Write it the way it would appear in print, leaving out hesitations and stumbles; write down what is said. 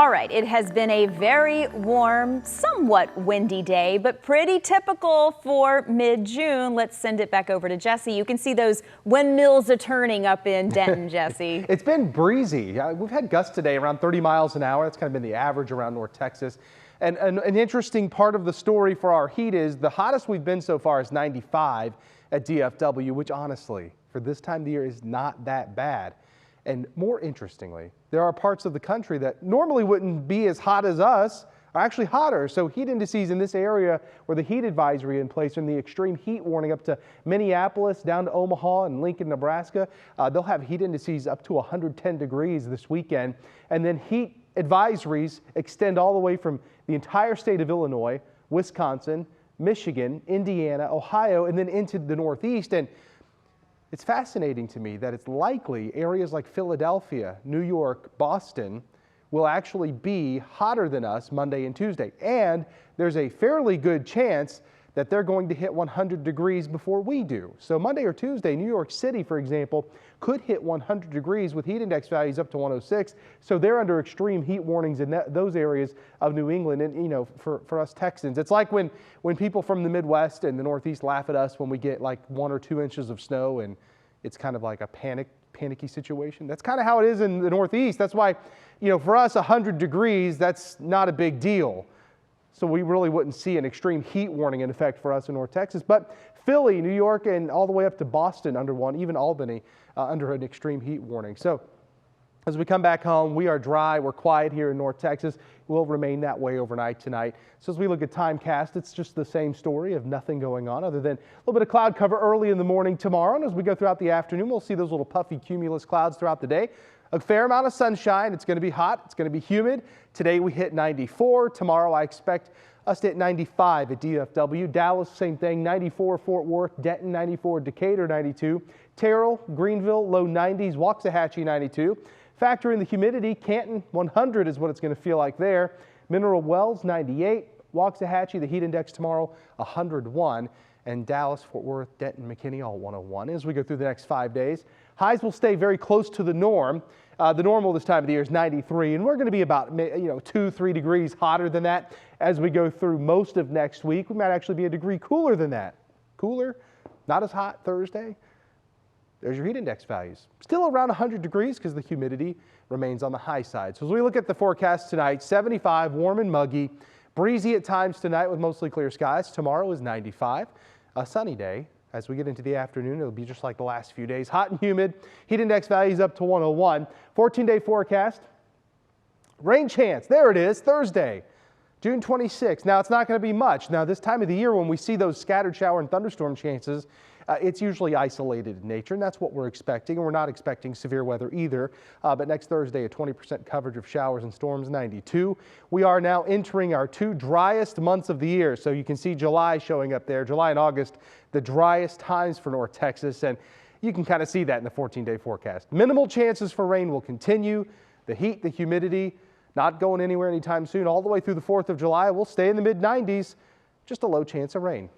All right, it has been a very warm, somewhat windy day, but pretty typical for mid-June. Let's send it back over to Jesse. You can see those windmills are turning up in Denton, Jesse. It's been breezy. We've had gusts today around 30 miles an hour. That's kind of been the average around North Texas. And an interesting part of the story for our heat is the hottest we've been so far is 95 at DFW, which honestly, for this time of the year is not that bad. And more interestingly, there are parts of the country that normally wouldn't be as hot as us are actually hotter. So heat indices in this area where the heat advisory in place and the extreme heat warning up to Minneapolis down to Omaha and Lincoln, Nebraska, they'll have heat indices up to 110 degrees this weekend. And then heat advisories extend all the way from the entire state of Illinois, Wisconsin, Michigan, Indiana, Ohio, and then into the Northeast. And it's fascinating to me that it's likely areas like Philadelphia, New York, Boston will actually be hotter than us Monday and Tuesday. And there's a fairly good chance that they're going to hit 100 degrees before we do. So Monday or Tuesday, New York City, for example, could hit 100 degrees with heat index values up to 106. So they're under extreme heat warnings in those areas of New England. And, you know, for us Texans, it's like when people from the Midwest and the Northeast laugh at us when we get like 1 or 2 inches of snow and it's kind of like a panicky situation. That's kind of how it is in the Northeast. That's why, you know, for us, 100 degrees, that's not a big deal. So we really wouldn't see an extreme heat warning in effect for us in North Texas. But Philly, New York, and all the way up to Boston under one, even Albany under an extreme heat warning. So as we come back home, we are dry, we're quiet here in North Texas. We'll remain that way overnight tonight. So as we look at timecast, it's just the same story of nothing going on other than a little bit of cloud cover early in the morning tomorrow. And as we go throughout the afternoon, we'll see those little puffy cumulus clouds throughout the day. A fair amount of sunshine. It's going to be hot. It's going to be humid. Today we hit 94. Tomorrow I expect us to hit 95 at DFW. Dallas, same thing, 94 Fort Worth, Denton 94, Decatur 92, Terrell, Greenville, low 90s, Waxahachie 92. Factor in the humidity, Canton 100 is what it's going to feel like there. Mineral Wells 98, Waxahachie, the heat index tomorrow 101, and Dallas, Fort Worth, Denton, McKinney all 101. As we go through the next 5 days, highs will stay very close to the norm. The normal this time of the year is 93, and we're going to be about 2-3 degrees hotter than that as we go through most of next week. We might actually be a degree cooler than that. Cooler, not as hot Thursday. There's your heat index values. Still around 100 degrees because the humidity remains on the high side. So as we look at the forecast tonight, 75, warm and muggy, breezy at times tonight with mostly clear skies. Tomorrow is 95, a sunny day. As we get into the afternoon, it'll be just like the last few days, hot and humid. Heat index values up to 101. 14-day forecast. Rain chance, there it is, Thursday, June 26th. Now, it's not going to be much. Now, this time of the year when we see those scattered shower and thunderstorm chances, it's usually isolated in nature, and that's what we're expecting. And we're not expecting severe weather either. But next Thursday, a 20% coverage of showers and storms, 92. We are now entering our 2 driest months of the year. So you can see July showing up there. July and August, the driest times for North Texas. And you can kind of see that in the 14-day forecast. Minimal chances for rain will continue. The heat, the humidity, not going anywhere anytime soon. All the way through the 4th of July, we'll stay in the mid-90s. Just a low chance of rain.